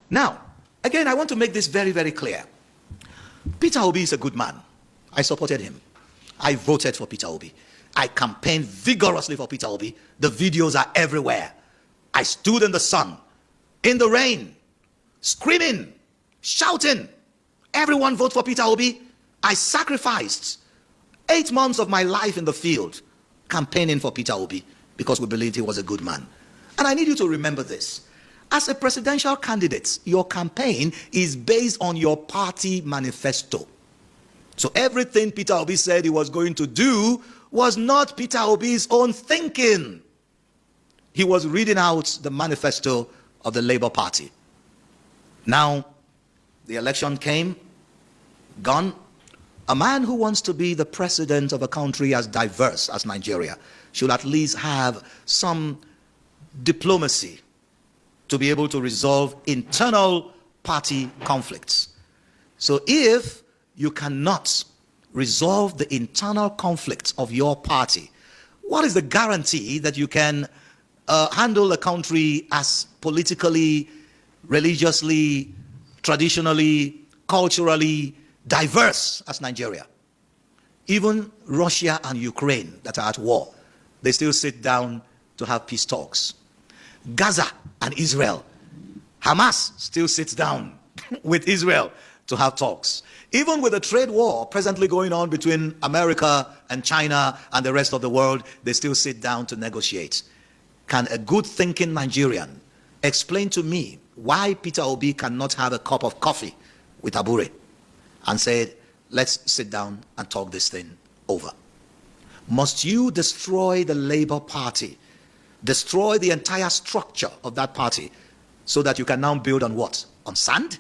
Now, again, I want to make this very, very clear. Peter Obi is a good man. I supported him. I voted for Peter Obi. I campaigned vigorously for Peter Obi. The videos are everywhere. I stood in the sun, in the rain, screaming, shouting, everyone vote for Peter Obi. I sacrificed 8 months of my life in the field campaigning for Peter Obi because we believed he was a good man. And I need you to remember this. As a presidential candidate, your campaign is based on your party manifesto. So everything Peter Obi said he was going to do was not Peter Obi's own thinking. He was reading out the manifesto of the Labour Party. Now, the election came, gone. A man who wants to be the president of a country as diverse as Nigeria should at least have some diplomacy to be able to resolve internal party conflicts. So if you cannot resolve the internal conflicts of your party, what is the guarantee that you can handle a country as politically, religiously, traditionally, culturally diverse as Nigeria? Even Russia and Ukraine that are at war, they still sit down to have peace talks. Gaza and Israel, Hamas still sits down with Israel to have talks. Even with the trade war presently going on between America and China and the rest of the world, they still sit down to negotiate. Can a good thinking Nigerian explain to me why Peter Obi cannot have a cup of coffee with Abure and say, let's sit down and talk this thing over? Must you destroy the Labour Party, destroy the entire structure of that party so that you can now build on what? On sand?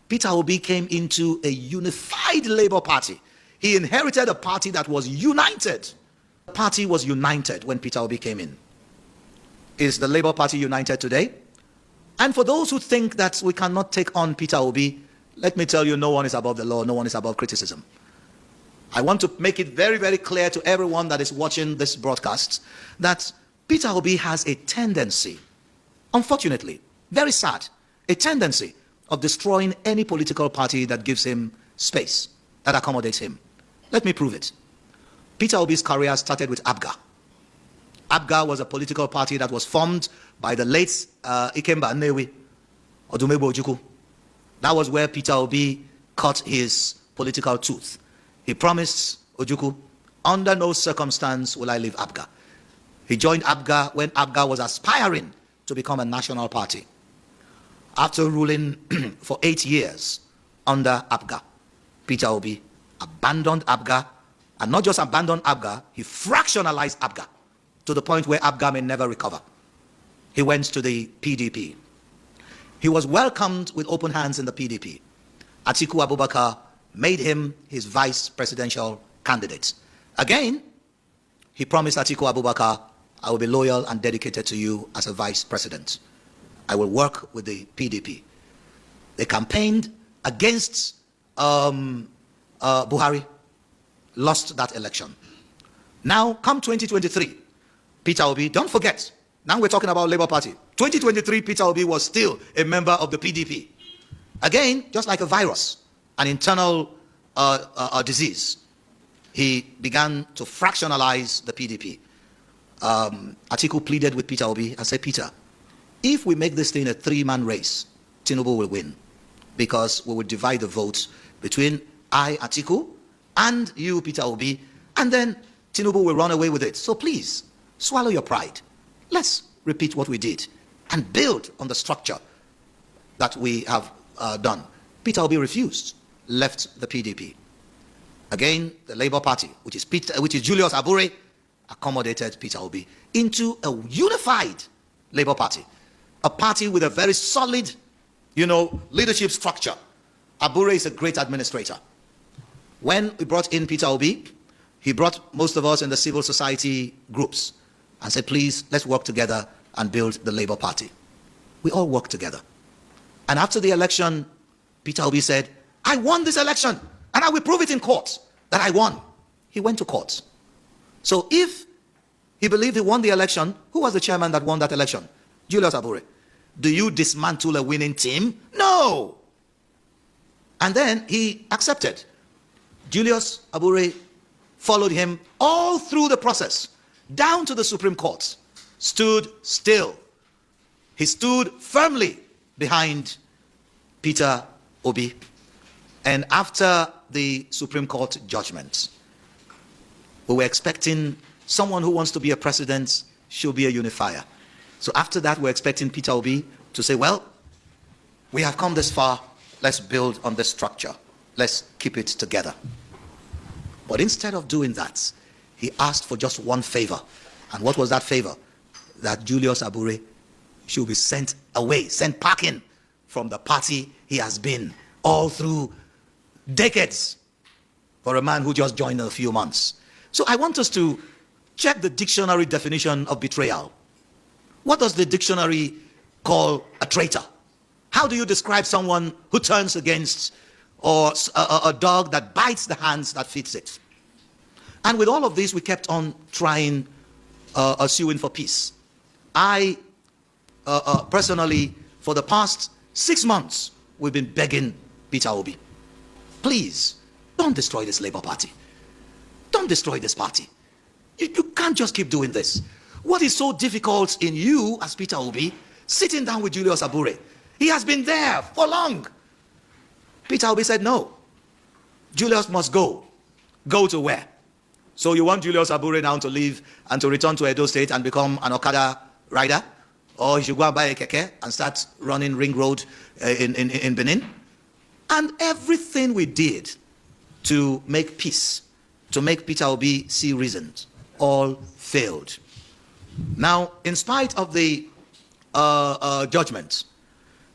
Peter Obi came into a unified Labour Party. He inherited a party that was united. The party was united when Peter Obi came in. Is the Labour Party united today? And for those who think that we cannot take on Peter Obi, let me tell you, no one is above the law, no one is above criticism. I want to make it very, very clear to everyone that is watching this broadcast that Peter Obi has a tendency, unfortunately, very sad, a tendency of destroying any political party that gives him space, that accommodates him. Let me prove it. Peter Obi's career started with ABGA. ABGA was a political party that was formed by the late Ikemba Nnewi, Odumegwu Ojukwu. That was where Peter Obi cut his political tooth. He promised Ojukwu, under no circumstance will I leave ABGA. He joined ABGA when ABGA was aspiring to become a national party. After ruling for 8 years under ABGA, Peter Obi abandoned ABGA, and not just abandoned ABGA, he fractionalized ABGA to the point where ABGA may never recover. He went to the PDP. He was welcomed with open hands in the PDP. Atiku Abubakar made him his vice presidential candidate. Again, he promised Atiku Abubakar, I will be loyal and dedicated to you as a vice president. I will work with the PDP. They campaigned against Buhari, lost that election. Now, come 2023, Peter Obi, don't forget, now we're talking about Labour Party. 2023, Peter Obi was still a member of the PDP. Again, just like a virus, an internal disease, he began to fractionalize the PDP. Atiku pleaded with Peter Obi and said, Peter, if we make this thing a 3-man race, Tinubu will win, because we will divide the votes between I, Atiku, and you, Peter Obi, and then Tinubu will run away with it. So please, swallow your pride. Let's repeat what we did and build on the structure that we have done. Peter Obi refused, left the PDP. Again, the Labour Party, which is Julius Abure, accommodated Peter Obi into a unified Labour Party, a party with a very solid, leadership structure. Abure is a great administrator. When we brought in Peter Obi, he brought most of us in the civil society groups and said, please, let's work together and build the Labour Party. We all worked together. And after the election, Peter Obi said, I won this election, and I will prove it in court that I won. He went to court. So if he believed he won the election, who was the chairman that won that election? Julius Abure. Do you dismantle a winning team? No. No. And then he accepted. Julius Abure followed him all through the process, down to the Supreme Court, stood still. He stood firmly behind Peter Obi. And after the Supreme Court judgment, we were expecting someone who wants to be a president should be a unifier. So after that, we're expecting Peter Obi to say, well, we have come this far. Let's build on this structure. Let's keep it together. But instead of doing that, he asked for just one favor. And what was that favor? That Julius Abure should be sent away, sent packing from the party he has been all through decades, for a man who just joined in a few months. So I want us to check the dictionary definition of betrayal. What does the dictionary call a traitor? How do you describe someone who turns against, or a dog that bites the hands that feeds it? And with all of this, we kept on trying, suing for peace. I personally, for the past 6 months, we've been begging Peter Obi, please, don't destroy this Labour Party. Don't destroy this party. You can't just keep doing this. What is so difficult in you as Peter Obi, sitting down with Julius Abure? He has been there for long. Peter Obi said, no, Julius must go. Go to where? So you want Julius Abure now to leave and to return to Edo State and become an Okada rider? Or he should go and buy a keke and start running Ring Road in Benin? And everything we did to make peace, to make Peter Obi see reasons, all failed. Now, in spite of the judgment,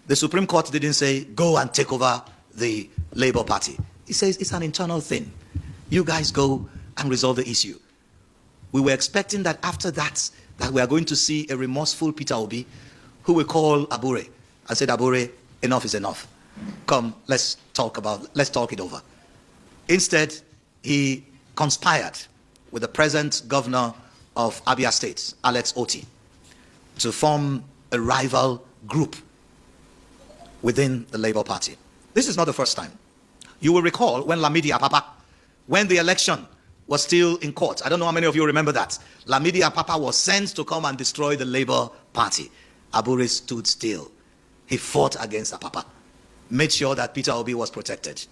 the Supreme Court didn't say, go and take over the Labour Party. It says it's an internal thing. You guys go and resolve the issue. We were expecting that after that we are going to see a remorseful Peter Obi who will call Abure and say, Abure, enough is enough. Come, let's talk it over. Instead, he conspired with the present governor of Abia State, Alex Oti, to form a rival group within the Labour Party. This is not the first time. You will recall when Lamidi Apapa, when the election was still in court. I don't know how many of you remember that. Lamidi Apapa was sent to come and destroy the Labour Party. Abure stood still. He fought against Apapa, made sure that Peter Obi was protected.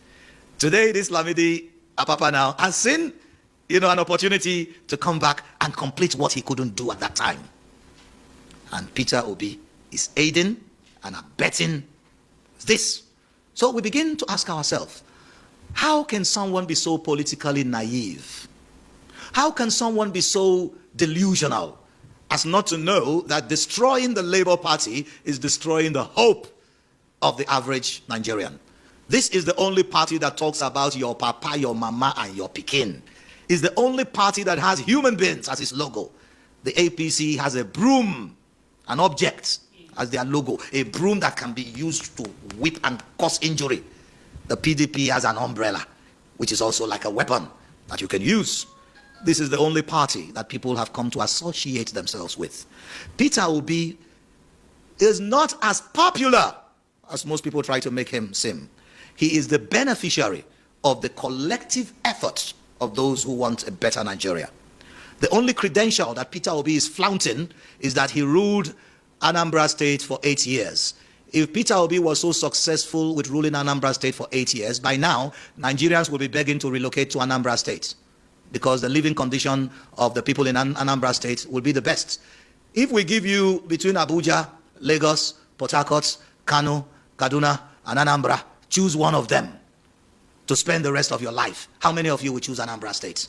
Today, this Lamidi Apapa now has seen, an opportunity to come back and complete what he couldn't do at that time. And Peter Obi is aiding and abetting this. So we begin to ask ourselves, how can someone be so politically naive? How can someone be so delusional as not to know that destroying the Labour Party is destroying the hope of the average Nigerian? This is the only party that talks about your papa, your mama, and your pikin. It's the only party that has human beings as its logo. The APC has a broom, an object as their logo, a broom that can be used to whip and cause injury. The PDP has an umbrella, which is also like a weapon that you can use. This is the only party that people have come to associate themselves with. Peter Obi is not as popular as most people try to make him seem. He is the beneficiary of the collective efforts of those who want a better Nigeria. The only credential that Peter Obi is flaunting is that he ruled Anambra State for 8 years. If Peter Obi was so successful with ruling Anambra State for 8 years, by now, Nigerians will be begging to relocate to Anambra State because the living condition of the people in Anambra State will be the best. If we give you between Abuja, Lagos, Port Harcourt, Kano, Kaduna, and Anambra, choose one of them to spend the rest of your life, how many of you will choose Anambra State?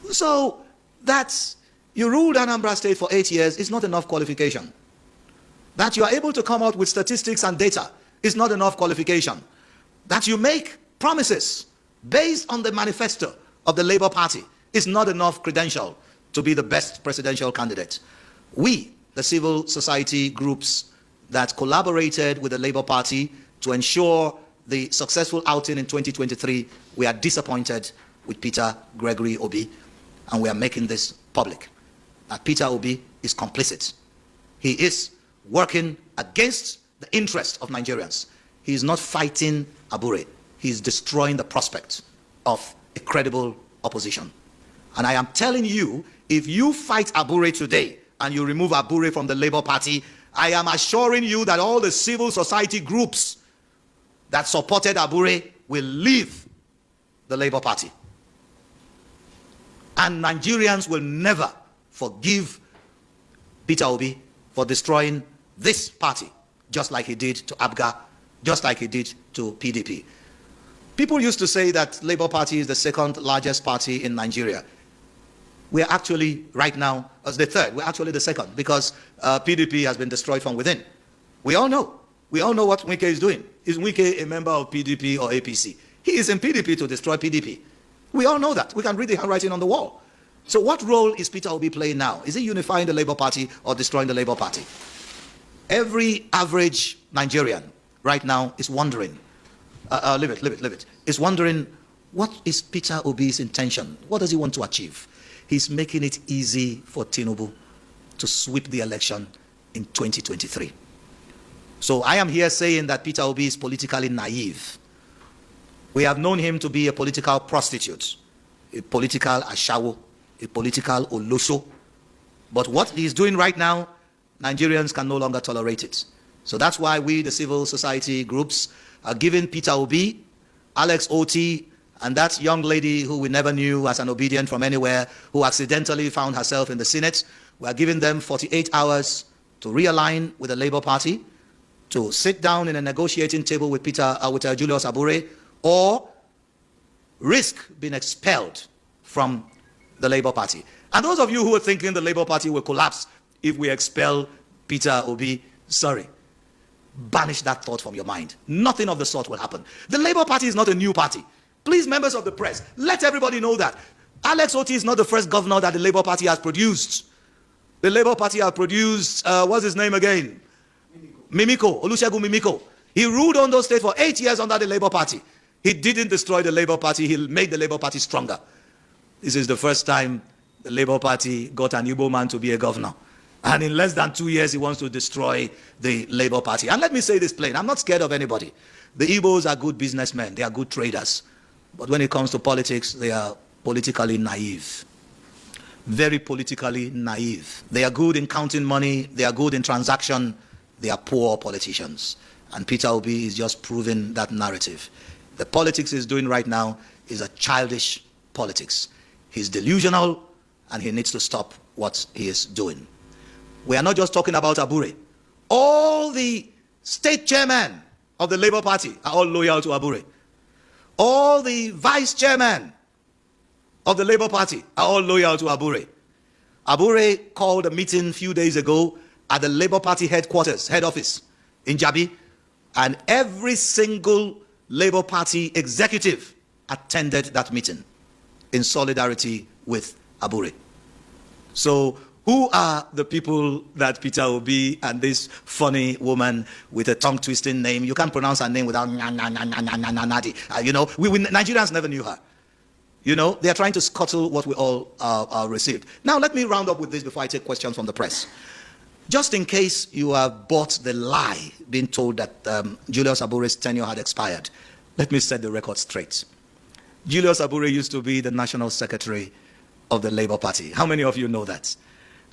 So that's, you ruled Anambra State for 8 years is not enough qualification. That you are able to come out with statistics and data is not enough qualification. That you make promises based on the manifesto of the Labour Party is not enough credential to be the best presidential candidate. We, the civil society groups that collaborated with the Labour Party to ensure the successful outing in 2023, we are disappointed with Peter Gregory Obi, and we are making this public. That Peter Obi is complicit. He is working against the interest of Nigerians. He is not fighting Abure. He is destroying the prospect of a credible opposition. And I am telling you, if you fight Abure today and you remove Abure from the Labour Party, I am assuring you that all the civil society groups that supported Abure will leave the Labour Party. And Nigerians will never forgive Peter Obi for destroying this party, just like he did to ABGA, just like he did to PDP. People used to say that Labour Party is the second largest party in Nigeria. We are actually, right now, as the third. We're actually the second, because PDP has been destroyed from within. We all know. We all know what Wike is doing. Is Wike a member of PDP or APC? He is in PDP to destroy PDP. We all know that. We can read the handwriting on the wall. So what role is Peter Obi playing now? Is he unifying the Labour Party or destroying the Labour Party? Every average Nigerian right now is wondering, leave it, is wondering, what is Peter Obi's intention? What does he want to achieve? He's making it easy for Tinubu to sweep the election in 2023. So I am here saying that Peter Obi is politically naive. We have known him to be a political prostitute, a political ashawo, a political olosho. But what he's doing right now, Nigerians can no longer tolerate it. So that's why we, the civil society groups, are giving Peter Obi, Alex Oti, and that young lady who we never knew as an obedient from anywhere, who accidentally found herself in the Senate, we are giving them 48 hours to realign with the Labour Party, to sit down in a negotiating table with Julius Abure, or risk being expelled from the Labour Party. And those of you who are thinking the Labour Party will collapse if we expel Peter Obi, sorry. Banish that thought from your mind. Nothing of the sort will happen. The Labour Party is not a new party. Please, members of the press, let everybody know that. Alex Oti is not the first governor that the Labour Party has produced. The Labour Party has produced, what's his name again? Mimiko, Olusegun Mimiko. He ruled Ondo State for 8 years under the Labour Party. He didn't destroy the Labour Party, he made the Labour Party stronger. This is the first time the Labour Party got an Igbo man to be a governor. And in less than 2 years, he wants to destroy the Labour Party. And let me say this plain, I'm not scared of anybody. The Igbos are good businessmen, they are good traders. But when it comes to politics, they are politically naive. Very politically naive. They are good in counting money, they are good in transaction, they are poor politicians. And Peter Obi is just proving that narrative. The politics he's doing right now is a childish politics. He's delusional and he needs to stop what he is doing. We are not just talking about Abure. All the state chairmen of the Labour Party are all loyal to Abure. All the vice chairmen of the Labour Party are all loyal to Abure. Abure called a meeting a few days ago at the Labour Party headquarters, head office in Jabi, and every single Labour Party executive attended that meeting in solidarity with Abure. So who are the people that Peter Obi and this funny woman with a tongue-twisting name, you can't pronounce her name without you know, we Nigerians never knew her. You know, they are trying to scuttle what we all received. Now, let me round up with this before I take questions from the press. Just in case you have bought the lie, being told that Julius Abure's tenure had expired, let me set the record straight. Julius Abure used to be the National Secretary of the Labour Party. How many of you know that?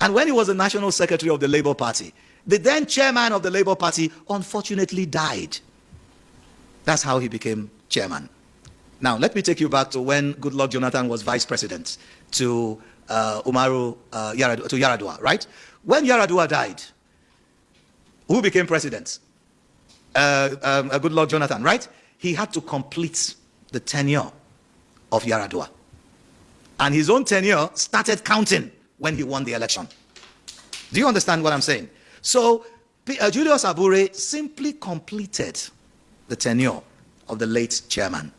And when he was the National Secretary of the Labour Party, the then chairman of the Labour Party unfortunately died. That's how he became chairman. Now, let me take you back to when Goodluck Jonathan was vice president to Yaradua, right? When Yaradua died, who became president? Goodluck Jonathan, right? He had to complete the tenure of Yaradua. And his own tenure started counting when he won the election. Do you understand what I'm saying? So Julius Abure simply completed the tenure of the late chairman.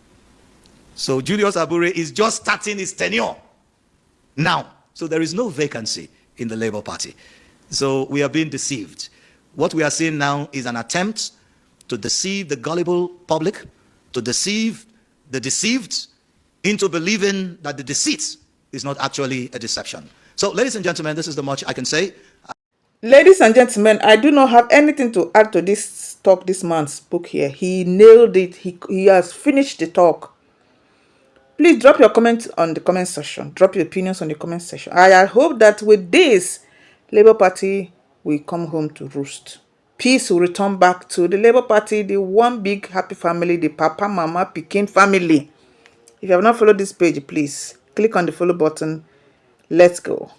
So Julius Abure is just starting his tenure now. So there is no vacancy in the Labour Party. So we are being deceived. What we are seeing now is an attempt to deceive the gullible public, to deceive the deceived into believing that the deceit is not actually a deception. So, ladies and gentlemen, this is the much I can say. Ladies and gentlemen, I do not have anything to add to this talk this man spoke here. He nailed it. He has finished the talk. Please drop your comments on the comment section. Drop your opinions on the comment section. I hope that with this, Labour Party will come home to roost. Peace will return back to the Labour Party, the one big happy family, the Papa, Mama, Pikin family. If you have not followed this page, please click on the follow button. Let's go.